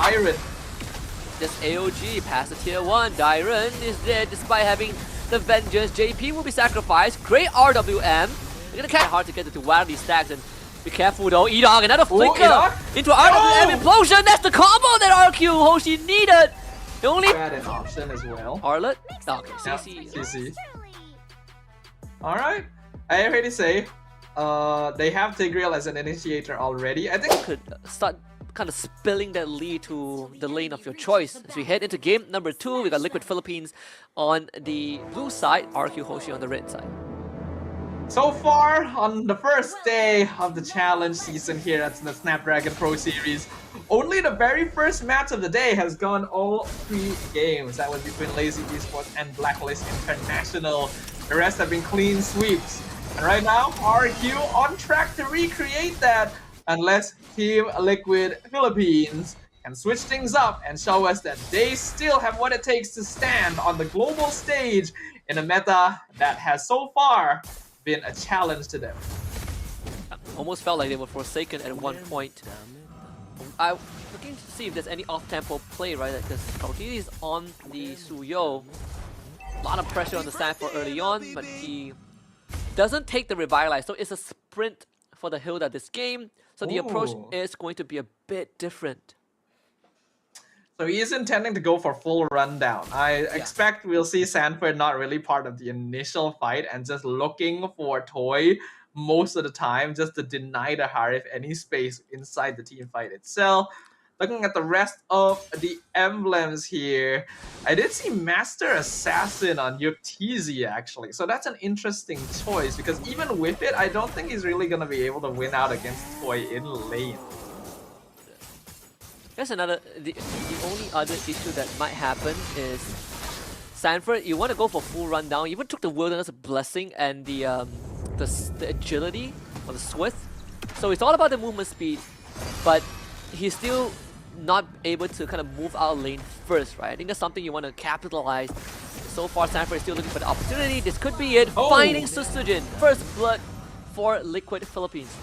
Dyron. This AOG past the tier 1. Dyron is there despite having the Vengeance. JP will be sacrificed. Great RWM. They're gonna catch hard to get the duality stacks and be careful though. E-Dog, another flicker into RWM implosion. That's the combo that RRQ Hoshi needed. The only had an option as well. Arlet? Okay, CC. CC. Alright. I already say they have Tigreal as an initiator already. I think could start kind of spilling that lead to the lane of your choice. As we head into game number 2, we got Liquid Philippines on the blue side, RRQ Hoshi on the red side. so far on the first day of the challenge season here at the Snapdragon Pro Series, only the very first match of the day has gone all 3 games. That was between Lazy Esports and Blacklist International. The rest have been clean sweeps. And right now, RRQ on track to recreate that unless Team Liquid Philippines can switch things up and show us that they still have what it takes to stand on the global stage in a meta that has so far been a challenge to them. Almost felt like they were forsaken at one point. I'm looking to see if there's any off-tempo play, right? Because Kautini is on the Suyo. A lot of pressure on the Sanford early on, but he doesn't take the Revitalize. So it's a sprint for the Hilda this game. So the approach is going to be a bit different. So he is intending to go for full rundown. I expect we'll see Sanford not really part of the initial fight and just looking for Toy most of the time just to deny the Harif any space inside the team fight itself. Looking at the rest of the emblems here, I did see Master Assassin on Yuktizi actually. So that's an interesting choice because even with it, I don't think he's really going to be able to win out against Toy in lane. There's another, the only other issue that might happen is Sanford, you want to go for full rundown. You even took the Wilderness Blessing and the agility or the swift. So it's all about the movement speed, but he's still not able to kind of move out lane first, right? I think that's something you want to capitalize. So far, Sanford is still looking for the opportunity. This could be it. Finding Susujin. First blood for Liquid Philippines.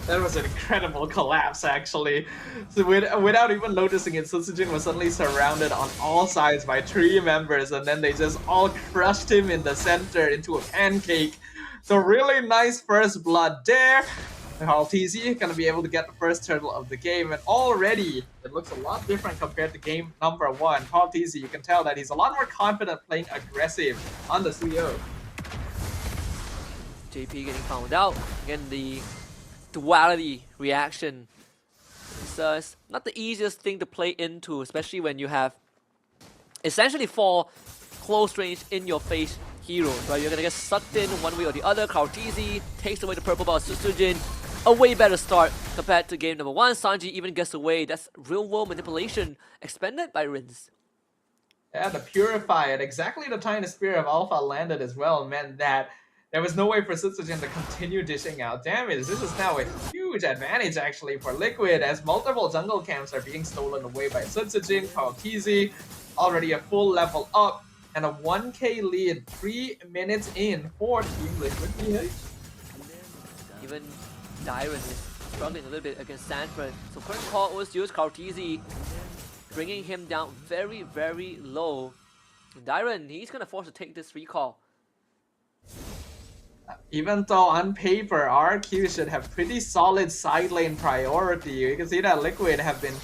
That was an incredible collapse, actually. So without even noticing it, Susujin was suddenly surrounded on all sides by 3 members, and then they just all crushed him in the center into a pancake. So really nice first blood there. TZ gonna be able to get the first turtle of the game, and already it looks a lot different compared to game number 1. TZ, you can tell that he's a lot more confident playing aggressive on the Suyo. JP getting found out. Again, the duality reaction. It's not the easiest thing to play into, especially when you have essentially 4 close range in your face heroes, right? You're gonna get sucked in one way or the other. Kautizi takes away the purple ball. Susujin, a way better start compared to game number 1. Sanji even gets away. That's real world manipulation expended by Rins. Yeah, the Purify at exactly the time the Spear of Alpha landed as well meant that there was no way for Susujin to continue dishing out damage. This is now a huge advantage actually for Liquid as multiple jungle camps are being stolen away by Susujin. Kautizi already a full level up and a 1k lead 3 minutes in for Team Liquid PH. Even Dyron is struggling a little bit against Sanford. So current call was used. Kautizi bringing him down very, very low. Dyron, he's gonna force to take this recall. Even though on paper, RRQ should have pretty solid side lane priority, you can see that Liquid have been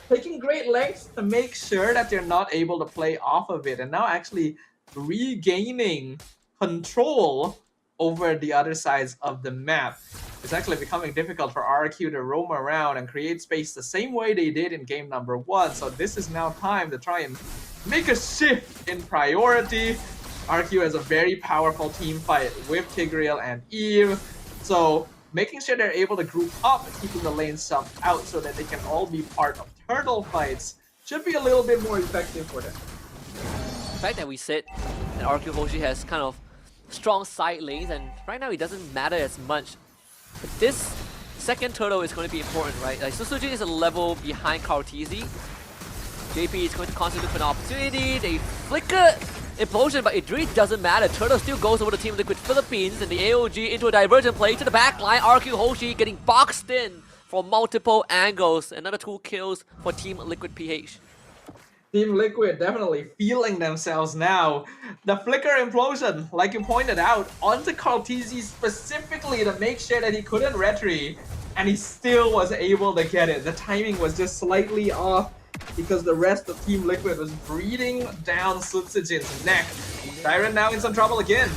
taking great lengths to make sure that they're not able to play off of it, and now actually regaining control over the other sides of the map. It's actually becoming difficult for RRQ to roam around and create space the same way they did in game number 1, so this is now time to try and make a shift in priority. RRQ has a very powerful team fight with Tigreal and Eve, so making sure they're able to group up, keeping the lanes stuffed out so that they can all be part of turtle fights should be a little bit more effective for them. The fact that we said that RRQ Hoshi has kind of strong side lanes, and right now it doesn't matter as much. But this second turtle is going to be important, right? Like Susujin is a level behind Kautizi. JP is going to constantly look for an opportunity. They flicker implosion, but it really doesn't matter. Turtle still goes over to Team Liquid Philippines, and the AOG into a divergent play to the back line. RRQ Hoshi getting boxed in for multiple angles. Another 2 kills for Team Liquid PH. Team Liquid definitely feeling themselves now. The flicker implosion, like you pointed out, onto Cartesi specifically to make sure that he couldn't retry, and he still was able to get it. The timing was just slightly off because the rest of Team Liquid was breathing down Sutsujin's neck. Tyron now in some trouble again.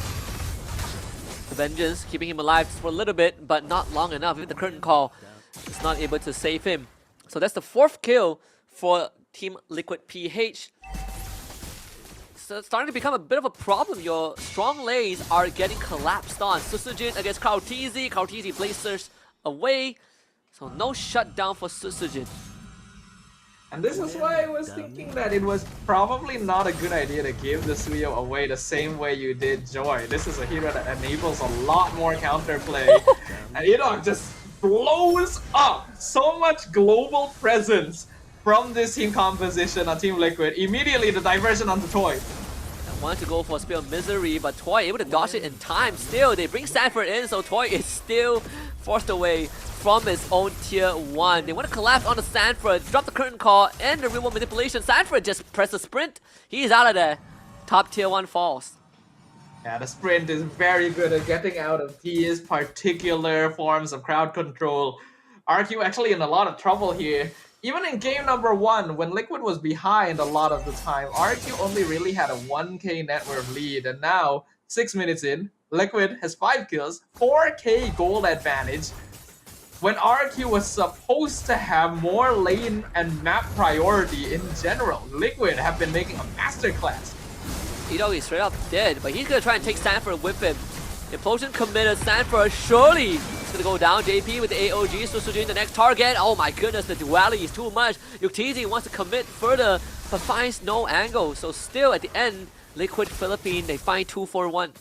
The Vengeance keeping him alive for a little bit, but not long enough. Even the curtain call is not able to save him. So that's the 4th kill for Team Liquid PH. So it's starting to become a bit of a problem. Your strong lanes are getting collapsed on. Susujin against Cartesi. Cartesi blazers away. So no shutdown for Susujin. And this is why I was thinking that it was probably not a good idea to give the Suyo away the same way you did Joy. This is a hero that enables a lot more counterplay. And Enoch just blows up so much global presence from this team composition on Team Liquid. Immediately the diversion onto Toy. I wanted to go for a Spear of Misery, but Toy able to dodge it in time. Still, they bring Sanford in, so Toy is still forced away from his own tier 1. They want to collapse onto Sanford, drop the curtain call, and the real-world manipulation. Sanford just press the sprint. He's out of there. Top tier 1 falls. Yeah, the sprint is very good at getting out of these particular forms of crowd control. RQ actually in a lot of trouble here. Even in game number 1, when Liquid was behind a lot of the time, RQ only really had a 1k net worth lead, and now, 6 minutes in, Liquid has 5 kills, 4k gold advantage. When RQ was supposed to have more lane and map priority in general, Liquid have been making a masterclass. Ito is straight up dead, but he's gonna try and take Sanford with him. Implosion committed, Sanford surely is gonna go down. JP with the AOG, Susujin the next target. Oh my goodness, the duality is too much. Yuktezi wants to commit further, but finds no angle. So still at the end, Liquid Philippine, they find 2-4-1.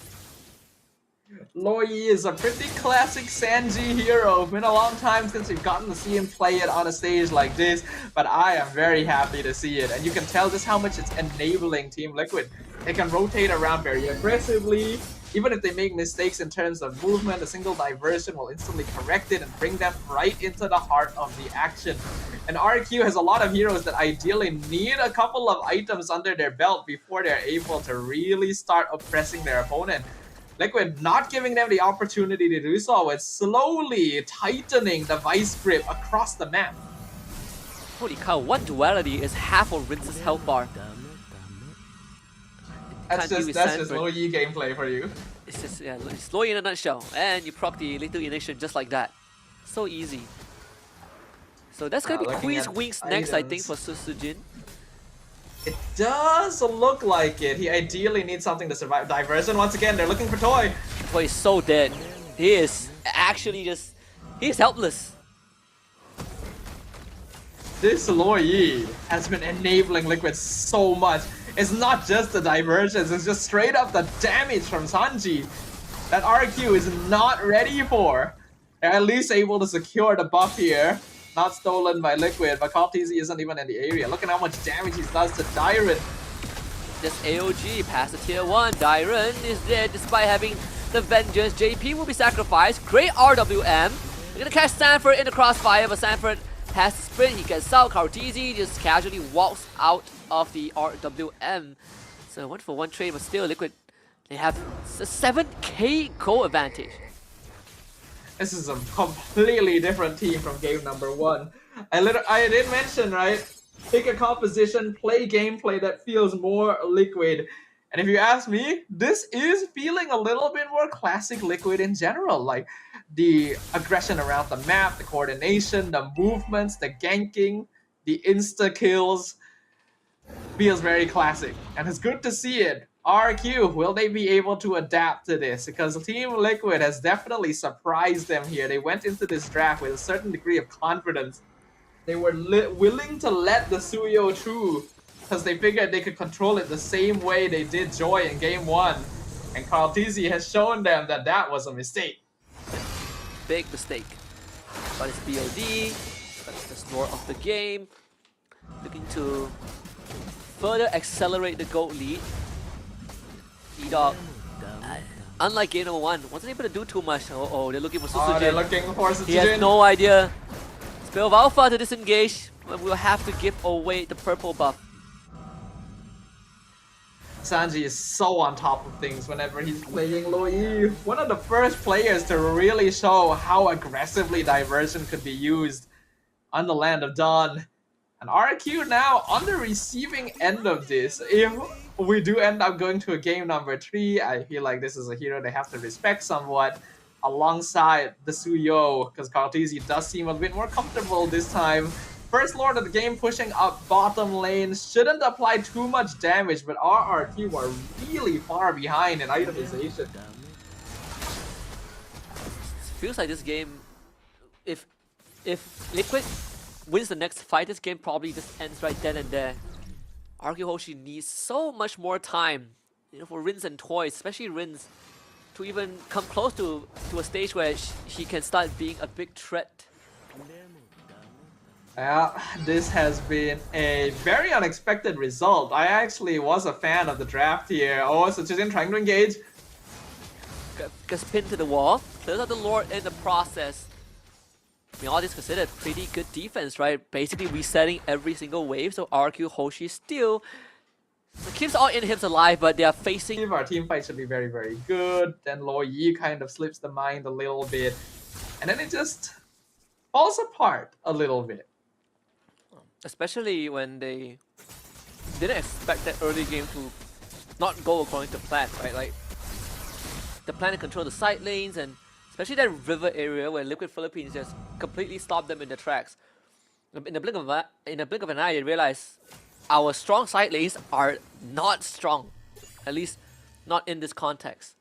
Loyi is a pretty classic Sanji hero. It's been a long time since we've gotten to see him play it on a stage like this, but I am very happy to see it. And you can tell just how much it's enabling Team Liquid. They can rotate around very aggressively. Even if they make mistakes in terms of movement, a single diversion will instantly correct it and bring them right into the heart of the action. And RQ has a lot of heroes that ideally need a couple of items under their belt before they're able to really start oppressing their opponent. Liquid not giving them the opportunity to do so, it's slowly tightening the vice grip across the map. Holy cow, one duality is half of Rince's health bar. That's just low Yi gameplay for you. It's just, yeah, it's low in a nutshell. And you proc the Little Ignition just like that. So easy. So that's gonna be Queen's Wings next, I think, for Susujin. It does look like it. He ideally needs something to survive. Diversion, once again, they're looking for Toy. Toy is so dead. He is actually just... he's helpless. This Lo Yi has been enabling Liquid so much. It's not just the diversions, it's just straight up the damage from Sanji that RQ is not ready for. They're at least able to secure the buff here. Not stolen by Liquid, but Cartesi isn't even in the area. Look at how much damage he does to Dyron. This AOG past the tier 1. Dyron is dead despite having the Vengeance. JP will be sacrificed. Great RWM. They're gonna catch Sanford in the crossfire, but Sanford has the sprint. He gets out. Cartesi just casually walks out of the RWM. So 1-for-1 trade, but still Liquid, they have a 7k goal advantage. This is a completely different team from game number 1. I did mention, right? Pick a composition, play gameplay that feels more Liquid. And if you ask me, this is feeling a little bit more classic Liquid in general. Like the aggression around the map, the coordination, the movements, the ganking, the insta-kills. Feels very classic. And it's good to see it. RQ, will they be able to adapt to this? Because Team Liquid has definitely surprised them here. They went into this draft with a certain degree of confidence. They were willing to let the Suyo through because they figured they could control it the same way they did Joy in game 1. And Cartesi has shown them that that was a mistake. Big mistake. But it's BOD, that's the snore of the game. Looking to further accelerate the gold lead. E-Dog, unlike game number 1, wasn't able to do too much. Oh, they're looking for Susujin. Oh, they're looking for Susujin. He has no idea Bill of Alpha to disengage, but we'll have to give away the purple buff. Sanji is so on top of things whenever he's playing Lo Yi. One of the first players to really show how aggressively diversion could be used on the Land of Dawn. And RRQ now on the receiving end of this. If we do end up going to a game number 3, I feel like this is a hero they have to respect somewhat alongside the Suyo, because Kartizi does seem a bit more comfortable this time. First Lord of the game pushing up bottom lane, shouldn't apply too much damage, but RRQ are really far behind in itemization. Feels like this game, if Liquid wins the next fight, this game probably just ends right then and there. RRQ Hoshi needs so much more time, you know, for Rins and Toys, especially Rins, to even come close to a stage where he can start being a big threat. Yeah, this has been a very unexpected result. I actually was a fan of the draft here. Oh, so Chizin trying to engage. Gets pinned to the wall, clears out the Lord in the process. I mean, all this considered pretty good defense, right? Basically resetting every single wave, so RRQ Hoshi still keeps all inhibs alive, but they are facing... Our team fight should be very, very good. Then Lo Yi kind of slips the mind a little bit. And then it just falls apart a little bit. Especially when they didn't expect that early game to not go according to plan, right? Like, the plan to control the side lanes, and especially that river area where Liquid Philippines just completely stopped them in their tracks. In the blink of an eye, they realize our strong side lanes are not strong, at least not in this context.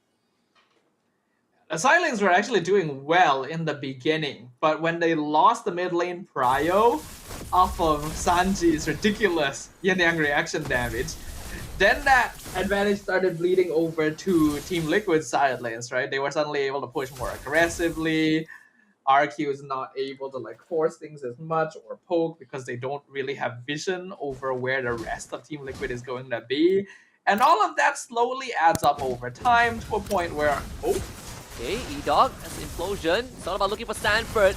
The side lanes were actually doing well in the beginning, but when they lost the mid lane prio off of Sanji's ridiculous Yin Yang reaction damage, then that advantage started bleeding over to Team Liquid's side lanes, right? They were suddenly able to push more aggressively. RQ is not able to like force things as much or poke because they don't really have vision over where the rest of Team Liquid is going to be. And all of that slowly adds up over time to a point where, oh, okay, E-Dog, that's Implosion. It's all about looking for Sanford.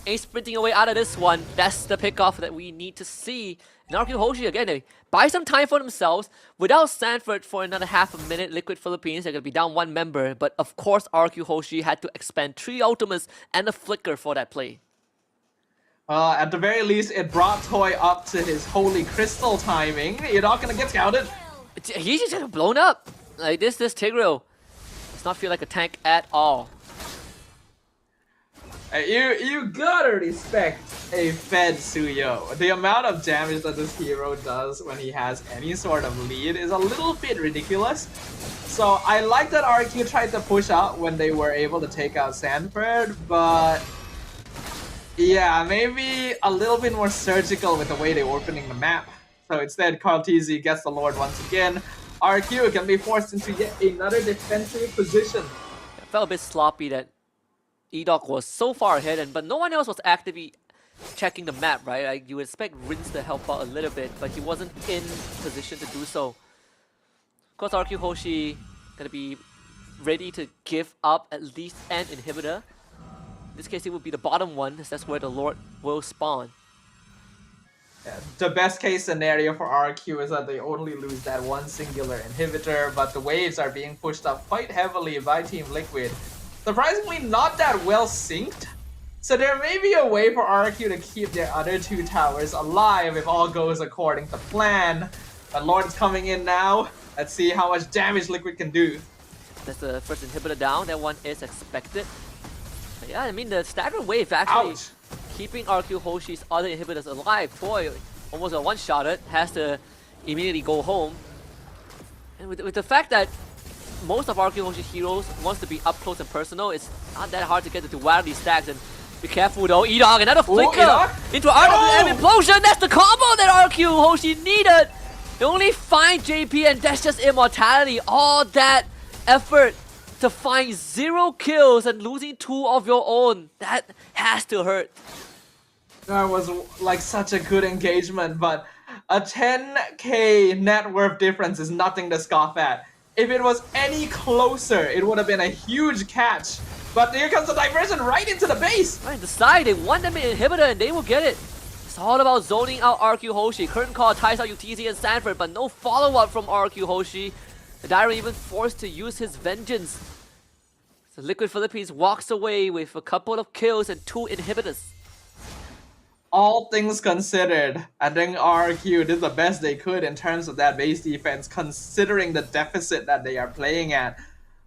Ace sprinting away out of this one. That's the pickoff that we need to see. And RRQ Hoshi, again, they buy some time for themselves. Without Sanford for another half a minute, Liquid Philippines, they're going to be down one member. But of course, RRQ Hoshi had to expend 3 ultimates and a flicker for that play. At the very least, it brought Toy up to his holy crystal timing. You're not going to get scouted. He's just getting blown up. Like this Tigreal does not feel like a tank at all. You gotta respect a fed Suyo. The amount of damage that this hero does when he has any sort of lead is a little bit ridiculous. So I like that RQ tried to push out when they were able to take out Sanford, but yeah, maybe a little bit more surgical with the way they're opening the map. So instead, Kartizi gets the Lord once again. RQ can be forced into yet another defensive position. It felt a bit sloppy that E-Dog was so far ahead, but no one else was actively checking the map, right? Like, you would expect Rins to help out a little bit, but he wasn't in position to do so. Of course, RRQ Hoshi gonna be ready to give up at least an inhibitor. In this case, it would be the bottom one, as that's where the Lord will spawn. Yeah, the best case scenario for RQ is that they only lose that one singular inhibitor, but the waves are being pushed up quite heavily by Team Liquid. Surprisingly, not that well synced. So there may be a way for RRQ to keep their other 2 towers alive if all goes according to plan. But Lord's coming in now. Let's see how much damage Liquid can do. That's the first inhibitor down. That one is expected. But yeah, I mean, the stagger wave actually keeping RRQ Hoshi's other inhibitors alive. Toy almost a one-shotted, has to immediately go home. And with the fact that most of RRQ Hoshi heroes wants to be up close and personal, it's not that hard to get into wildly stacks. And be careful though, E-Dog, another flicker into RW Implosion. That's the combo that RRQ Hoshi needed. They only find JP, and that's just immortality. All that effort to find 0 kills and losing 2 of your own, that has to hurt. That was like such a good engagement, but a 10k net worth difference is nothing to scoff at. If it was any closer, it would have been a huge catch. But here comes the diversion right into the base. Right, the side, they want them an inhibitor and they will get it. It's all about zoning out RRQ HOSHI. Curtain call ties out UTZ and Sanford, but no follow-up from RRQ HOSHI. The Dire even forced to use his vengeance. So Liquid Philippines walks away with a couple of kills and 2 inhibitors. All things considered, I think RRQ did the best they could in terms of that base defense, considering the deficit that they are playing at.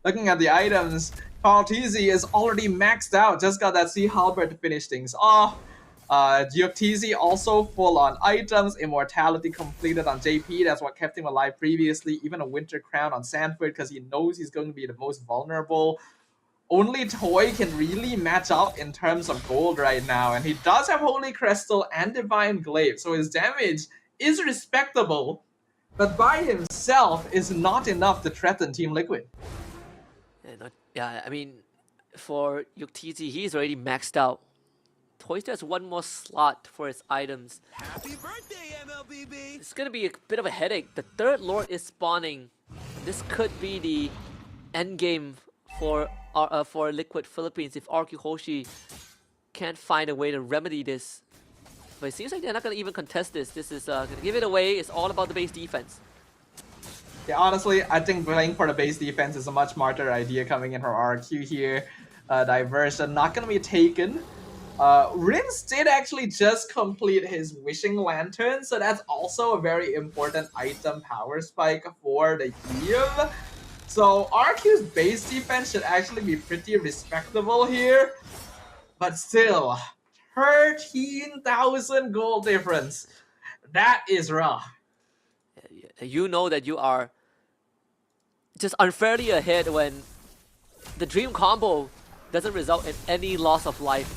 Looking at the items, TZ is already maxed out, just got that Sea Halberd to finish things off. TZ also full on items, Immortality completed on JP, that's what kept him alive previously, even a Winter Crown on Sanford because he knows he's going to be the most vulnerable. Only Toy can really match up in terms of gold right now, and he does have Holy Crystal and Divine Glaive, so his damage is respectable, but by himself is not enough to threaten Team Liquid. Yeah, I mean, for UTZ, he's already maxed out. Toy still has 1 more slot for his items. Happy birthday, MLBB! It's gonna be a bit of a headache. The 3rd Lord is spawning. This could be the end game for Liquid Philippines if RRQ HOSHI can't find a way to remedy this. But it seems like they're not gonna even contest this. This is gonna give it away. It's all about the base defense. Yeah, honestly, I think playing for the base defense is a much smarter idea coming in from RRQ here. Diversion not gonna be taken. Rims did actually just complete his Wishing Lantern, so that's also a very important item power spike for the Eve. So RQ's base defense should actually be pretty respectable here, but still, 13,000 gold difference. That is rough. You know that you are just unfairly ahead when the dream combo doesn't result in any loss of life.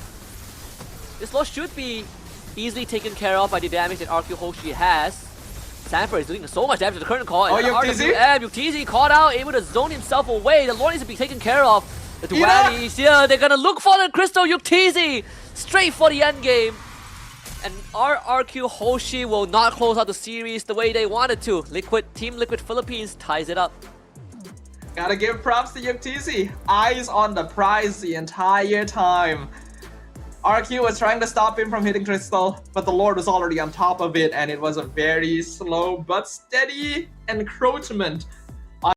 This loss should be easily taken care of by the damage that RRQ HOSHI has. Sanford is doing so much damage to the current call. Oh, UTZ caught out, able to zone himself away. The Lord needs to be taken care of. The dualities, yeah, they're gonna look for the crystal. UTZ straight for the end game. And RRQ HOSHI will not close out the series the way they wanted to. Team Liquid Philippines ties it up. Gotta give props to UTZ. Eyes on the prize the entire time. RQ was trying to stop him from hitting Crystal, but the Lord was already on top of it, and it was a very slow but steady encroachment